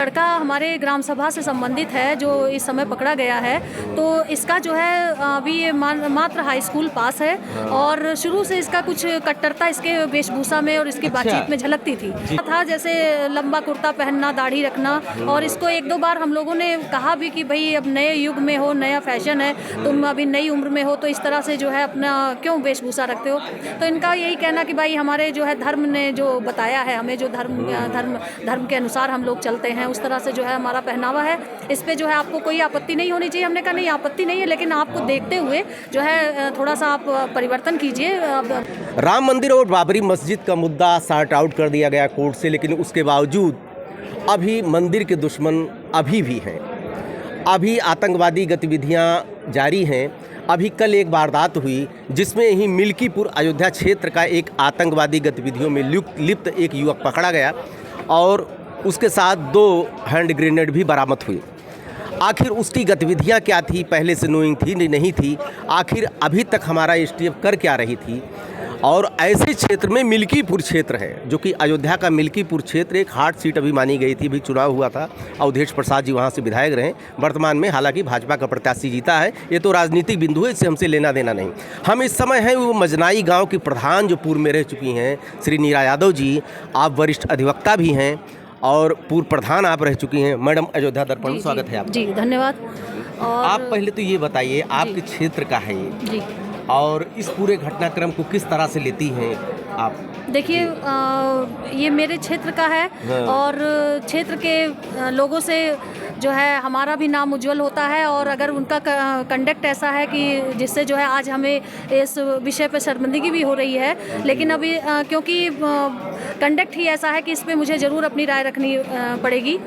लड़का हमारे ग्राम सभा से संबंधित है जो इस समय पकड़ा गया है। तो इसका जो है अभी ये मात्र हाई स्कूल पास है और शुरू से इसका कुछ कट्टरता इसके वेशभूषा में और इसकी बातचीत में झलकती थी। था जैसे लंबा कुर्ता पहनना, दाढ़ी रखना, और इसको एक दो बार हम लोगों ने कहा भी कि भाई अब नए युग में हो, नया फैशन है, तुम अभी नई उम्र में हो तो इस तरह से जो है अपना क्यों वेशभूषा रखते हो। तो इनका यही कहना कि भाई हमारे जो है धर्म ने जो बताया है, हमें जो धर्म के अनुसार हम लोग चलते हैं, उस तरह से जो है हमारा पहनावा है। इस पे जो है आपको कोई आपत्ति नहीं होनी चाहिए। हमने कहा नहीं आपत्ति नहीं है, लेकिन आपको देखते हुए जो है थोड़ा सा आप परिवर्तन कीजिए। राम मंदिर और बाबरी मस्जिद का मुद्दा सॉर्ट आउट कर दिया गया कोर्ट से, लेकिन उसके बावजूद अभी मंदिर के दुश्मन अभी भी हैं। अभी आतंकवादी गतिविधियां जारी हैं। अभी कल एक वारदात हुई जिसमें ही मिल्कीपुर अयोध्या क्षेत्र का एक आतंकवादी गतिविधियों में लिप्त एक युवक पकड़ा गया और उसके साथ 2 हैंड ग्रेनेड भी बरामद हुई। आखिर उसकी गतिविधियां क्या थी, पहले से नोइंग थी नहीं थी, आखिर अभी तक हमारा एसटीएफ कर क्या रही थी। और ऐसे क्षेत्र में मिल्कीपुर क्षेत्र है जो कि अयोध्या का मिल्कीपुर क्षेत्र एक हार्ड सीट अभी मानी गई थी। अभी चुनाव हुआ था, अवधेश प्रसाद जी वहाँ से विधायक रहे। वर्तमान में हालांकि भाजपा का प्रत्याशी जीता है। ये तो राजनीतिक बिंदु है, इससे हमसे लेना देना नहीं। हम इस समय हैं वो मजनाई गाँव की प्रधान जो पूर्व में रह चुकी हैं श्री नीरा यादव जी। आप वरिष्ठ अधिवक्ता भी हैं और पूर्व प्रधान आप रह चुकी हैं। मैडम, अयोध्या दर्पण में स्वागत है आपका। जी धन्यवाद। और आप पहले तो ये बताइए आपके क्षेत्र का है ये जी, और इस पूरे घटनाक्रम को किस तरह से लेती हैं आप? देखिए ये मेरे क्षेत्र का है और क्षेत्र के लोगों से जो है हमारा भी नाम उज्जवल होता है। और अगर उनका कंडक्ट ऐसा है कि जिससे जो है आज हमें इस विषय पर शर्मिंदगी भी हो रही है, लेकिन अभी क्योंकि कंडक्ट ही ऐसा है कि इस पर मुझे ज़रूर अपनी राय रखनी पड़ेगी।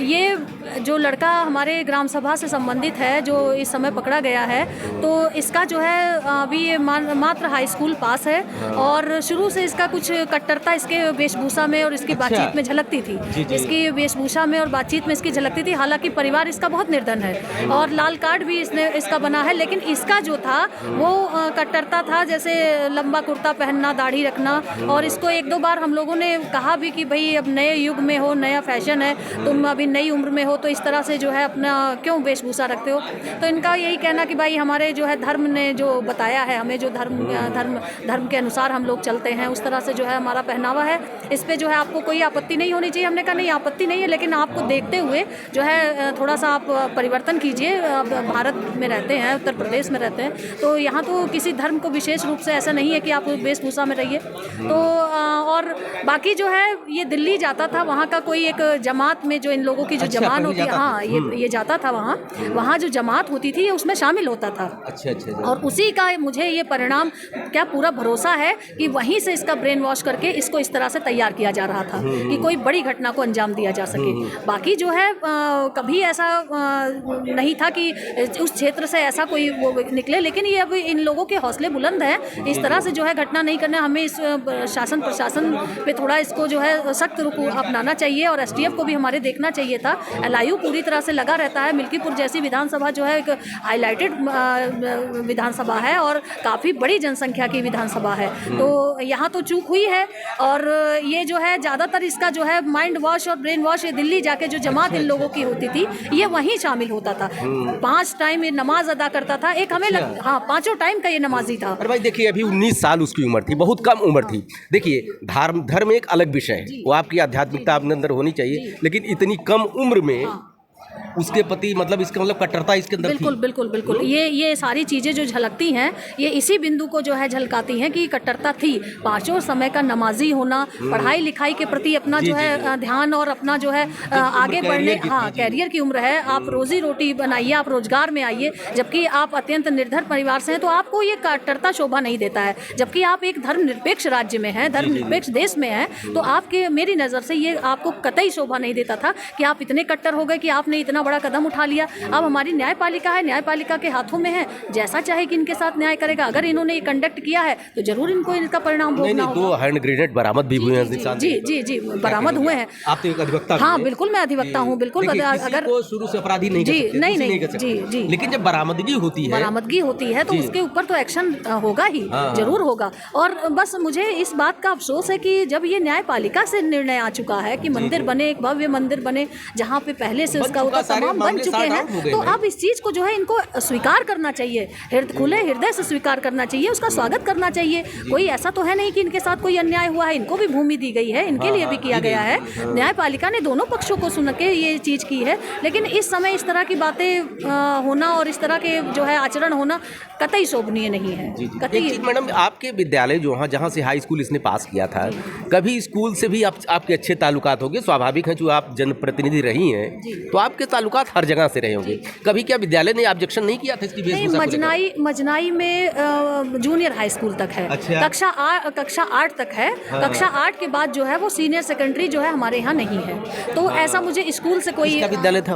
ये जो लड़का हमारे ग्राम सभा से संबंधित है जो इस समय पकड़ा गया है, तो इसका जो है अभी ये मात्र हाई स्कूल पास है और शुरू से इसका कुछ कट्टरता इसके वेशभूषा में और इसकी बातचीत में झलकती थी। इसकी वेशभूषा में और बातचीत में इसकी झलकती थी। हालांकि परिवार इसका बहुत निर्धन है और लाल कार्ड भी इसका बना है, लेकिन इसका जो था वो कट्टरता था, जैसे लंबा कुर्ता पहनना, दाढ़ी रखना, और इसको एक दो बार हम लोगों ने कहा भी कि भाई अब नए युग में हो, नया फैशन है, तुम अभी नई उम्र में हो तो इस तरह से जो है अपना क्यों वेशभूषा रखते हो। तो इनका यही कहना कि भाई हमारे जो है धर्म ने जो बताया है, हमें जो धर्म के अनुसार हम लोग चलते हैं, उस तरह से जो है हमारा पहनावा है। इस पे जो है आपको कोई आपत्ति नहीं होनी चाहिए। हमने कहा नहीं आपत्ति नहीं है, लेकिन आपको देखते हुए जो है थोड़ा सा आप परिवर्तन कीजिए। भारत में रहते हैं, उत्तर प्रदेश में रहते हैं, तो यहाँ तो किसी धर्म को विशेष रूप से ऐसा नहीं है कि आप वेशभूषा में रहिए। तो और बाकी जो है ये दिल्ली जाता था, वहाँ का कोई एक जमात में जो इन लोगों की जो जमात होती है, हाँ ये जाता था वहाँ जो जमात होती थी उसमें शामिल होता था। अच्छा। और उसी का मुझे ये परिणाम क्या पूरा भरोसा है कि वहीं से इसका ब्रेन वॉश करके इसको इस तरह से तैयार किया जा रहा था कि कोई बड़ी घटना को अंजाम दिया जा सके। बाकी जो है कभी ऐसा नहीं था कि उस क्षेत्र से ऐसा कोई वो निकले, लेकिन ये अब इन लोगों के हौसले बुलंद हैं। इस तरह से जो है घटना नहीं करना। हमें इस शासन प्रशासन पे थोड़ा इसको जो है सख्त रुख अपनाना चाहिए और एसटीएफ को भी हमारे देखना चाहिए था। एलआईयू पूरी तरह से लगा रहता है। मिल्कीपुर जैसी विधानसभा जो है एक हाईलाइटेड विधानसभा है और काफ़ी बड़ी जनसंख्या की विधानसभा है, तो यहाँ तो चूक हुई है। और ये जो है ज़्यादातर इसका जो है माइंड वॉश और ब्रेन वॉश, ये दिल्ली जाके जो जमात इन लोगों की होती थी ये वहीं शामिल होता था। 5 टाइम ये नमाज अदा करता था। एक हमें हाँ 5 टाइम का ये नमाजी था। अरे भाई देखिए, अभी 19 साल उसकी उम्र थी, बहुत कम उम्र थी। देखिए धर्म एक अलग विषय है, वो आपकी आध्यात्मिकता अपने अंदर होनी चाहिए, लेकिन इतनी कम उम्र में उसके प्रति मतलब इसका मतलब कट्टरता इसके अंदर थी। बिल्कुल ये सारी चीज़ें जो झलकती हैं ये इसी बिंदु को जो है झलकाती हैं कि कट्टरता थी। 5 समय का नमाजी होना, पढ़ाई लिखाई के प्रति अपना जो है ध्यान और अपना जो है आगे बढ़ने, हाँ कैरियर की उम्र है, आप रोजी रोटी बनाइए, आप रोजगार में आइए। जबकि आप अत्यंत निर्धन परिवार से हैं तो आपको ये कट्टरता शोभा नहीं देता है। जबकि आप एक धर्मनिरपेक्ष राज्य में हैं, धर्मनिरपेक्ष देश में हैं, तो आपके मेरी नज़र से ये आपको कतई शोभा नहीं देता था कि आप इतने कट्टर हो गए कि आपने इतना बड़ा कदम उठा लिया। अब हमारी न्यायपालिका है, न्यायपालिका के हाथों में है, जैसा चाहे कि इनके साथ न्याय करेगा। अगर इन्होंने ये कंडक्ट किया है तो जरूर इनको इनका परिणाम भोगना होगा। 2 हैंड ग्रेनेड बरामद भी हुए हैं। जी बरामद हुए हैं। आप तो एक अधिवक्ता, हाँ बिल्कुल मैं अधिवक्ता हूँ, बिल्कुल। अगर शुरू से अपराधी नहीं जी नहीं जी, लेकिन जब बरामदगी होती है तो उसके ऊपर तो एक्शन होगा ही, जरूर होगा। और बस मुझे इस बात का अफसोस है कि जब ये न्यायपालिका से निर्णय आ चुका है कि मंदिर बने, एक भव्य मंदिर बने, जहाँ पे पहले से उसका तमाम बन चुके हैं, तो अब इस चीज को जो है इनको स्वीकार करना चाहिए, खुले हृदय से स्वीकार करना चाहिए, उसका स्वागत करना चाहिए। कोई ऐसा तो है नहीं कि इनके साथ कोई अन्याय हुआ है, इनको भी भूमि दी गई है, इनके लिए भी किया गया है। न्यायपालिका ने दोनों पक्षों को सुन के ये चीज की है, लेकिन इस समय इस तरह की बातें होना और इस तरह के जो है आचरण होना कतई शोभनीय नहीं है। एक चीज मैडम, आपके विद्यालय जहाँ से हाई स्कूल इसने पास किया था, कभी स्कूल से भी आपके अच्छे ताल्लुकात होंगे, स्वाभाविक है, जो आप जनप्रतिनिधि रही हैं तो आपके ताल्लुकात हर जगह से रहे होंगे। कभी क्या विद्यालय ने ऑब्जेक्शन नहीं किया था इसकी वेशभूषा को? मजनाई में जूनियर हाई स्कूल तक है। अच्छा। कक्षा 8 तक है। कक्षा 8 के बाद जो है वो सीनियर सेकेंडरी जो है हमारे यहाँ नहीं है। तो ऐसा मुझे स्कूल से कोई विद्यालय था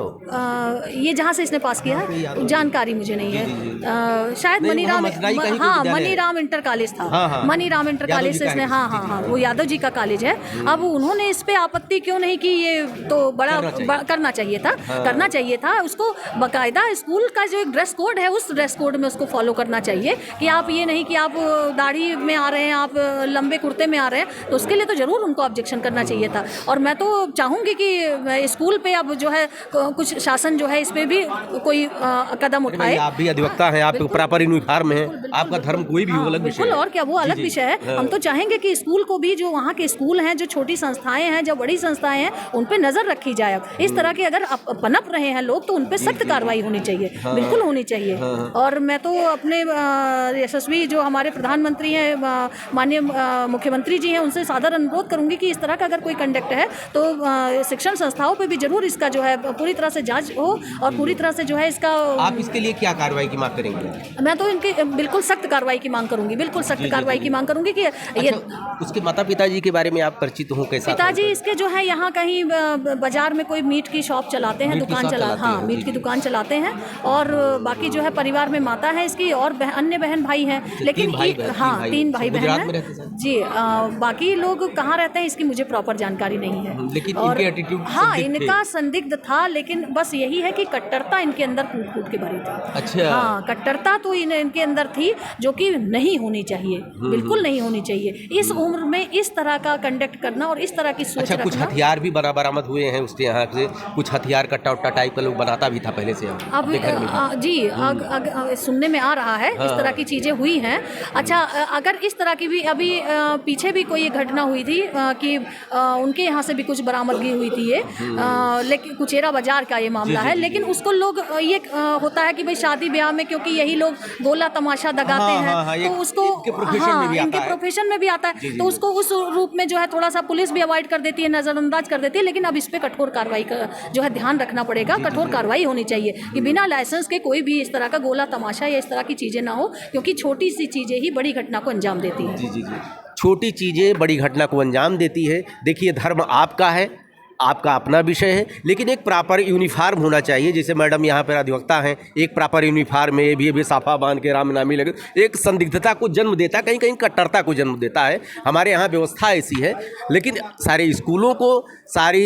ये जहाँ से इसने पास किया जानकारी मुझे नहीं है। शायद मनीराम इंटर कॉलेज था। मनीराम इंटर कॉलेज से इसने हाँ वो यादव जी का कॉलेज है। अब उन्होंने इस पे आपत्ति क्यों नहीं की, ये तो बड़ा करना चाहिए था उसको। बाकायदा स्कूल का जो एक ड्रेस कोड है, उस ड्रेस कोड में उसको फॉलो करना चाहिए कि आप ये नहीं कि आप दाढ़ी में आ रहे हैं, आप लंबे कुर्ते में आ रहे हैं, तो उसके लिए तो जरूर उनको ऑब्जेक्शन करना चाहिए था। और मैं तो चाहूँगी कि स्कूल पे अब जो है कुछ शासन जो है इस पे भी कोई कदम उठाए। आप भी अधिवक्ता हैं, आप प्रॉपर यूनिफॉर्म में हैं, आपका धर्म कोई भी अलग विषय है। और क्या, वो अलग विषय है। हम तो चाहेंगे कि स्कूल को भी, जो वहाँ के स्कूल हैं, जो छोटी संस्थाएं हैं, जो बड़ी संस्थाएं हैं, उन पे नजर रखी जाए। इस तरह के अगर पनप रहे हैं लोग तो उन पे सख्त कार्रवाई होनी चाहिए, बिल्कुल होनी चाहिए। और मैं तो अपने यशस्वी जो हमारे प्रधानमंत्री हैं, माननीय मुख्यमंत्री जी हैं, उनसे सादर अनुरोध करूंगी कि इस तरह का अगर कोई कंडक्ट है तो शिक्षण संस्थाओं पे भी जरूर इसका जो है पूरी तरह से जांच हो और पूरी तरह से जो है इसका। आप इसके लिए क्या कार्रवाई की मांग करेंगे? मैं तो इनके बिल्कुल सख्त कार्रवाई की मांग करूंगी, बिल्कुल सख्त कार्रवाई की मांग करूंगी कि ये। उसके माता पिताजी के बारे में आप परिचित हो कैसा? पिताजी इसके जो है यहाँ कहीं बाजार में कोई मीट की शॉप चलाते हैं, मीट की दुकान चलाते हैं। और बाकी जो है परिवार में माता है इसकी और अन्य बहन भाई हैं, लेकिन 3 भाई बहन हैं जी। बाकी लोग कहाँ रहते हैं इसकी मुझे प्रॉपर जानकारी नहीं है, लेकिन और इनके एटीट्यूड इनका संदिग्ध था, लेकिन बस यही है कि कट्टरता इनके अंदर कूट के भरी थी। अच्छा। हाँ, कट्टरता तो इनके अंदर थी जो कि नहीं होनी चाहिए, बिल्कुल नहीं होनी चाहिए। इस उम्र में इस तरह का कंडक्ट करना और इस तरह की सोच रखना। कुछ हथियार भी बरामद हुए हैं उसके यहाँ से, कुछ हथियार कट्टा उट्टा टाइप का लोग बनाता भी था पहले से। अब जी सुनने में आ रहा है इस तरह की चीजें हुई हैं। अच्छा, अगर इस तरह की भी अभी पीछे भी कोई घटना हुई थी कि उनके यहाँ से भी कुछ बरामदगी हुई थी, ये लेकिन कुचेरा बाजार का ये मामला है। लेकिन उसको लोग ये होता है कि भाई शादी ब्याह में क्योंकि यही लोग गोला तमाशा दगाते हैं, तो उसको इनके प्रोफेशन में भी आता है, तो उसको उस रूप में जो है थोड़ा सा पुलिस भी अवॉइड कर देती है, नजरअंदाज कर देती है। लेकिन अब इस पे कठोर कार्रवाई का जो है ध्यान रखना पड़ेगा, कठोर कार्रवाई होनी चाहिए कि बिना लाइसेंस के कोई भी इस तरह का गोला तमाशा या इस तरह की चीजें ना हो, क्योंकि छोटी सी चीजें ही बड़ी घटना को अंजाम देती हैं। जी, छोटी चीजें बड़ी घटना को अंजाम देती है। देखिए, धर्म आपका है, आपका अपना विषय है, लेकिन एक प्रॉपर यूनिफॉर्म होना चाहिए। जैसे मैडम यहाँ पर अधिवक्ता हैं, एक प्रॉपर यूनिफॉर्म में भी साफा बांध के राम नामी लगे, एक संदिग्धता को जन्म देता है, कहीं कहीं कट्टरता को जन्म देता है। हमारे यहाँ व्यवस्था ऐसी है, लेकिन सारे स्कूलों को, सारी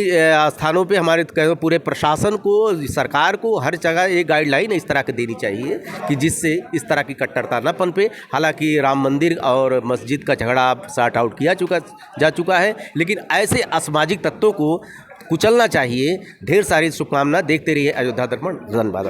स्थानों पे हमारे पूरे प्रशासन को, सरकार को हर जगह एक गाइडलाइन इस तरह की देनी चाहिए कि जिससे इस तरह की कट्टरता न पनपे। हालांकि राम मंदिर और मस्जिद का झगड़ा सॉर्ट आउट जा चुका है, लेकिन ऐसे असामाजिक तत्वों को कुचलना चाहिए। ढेर सारी शुभकामना। देखते रहिए अयोध्या दर्पण। धन्यवाद।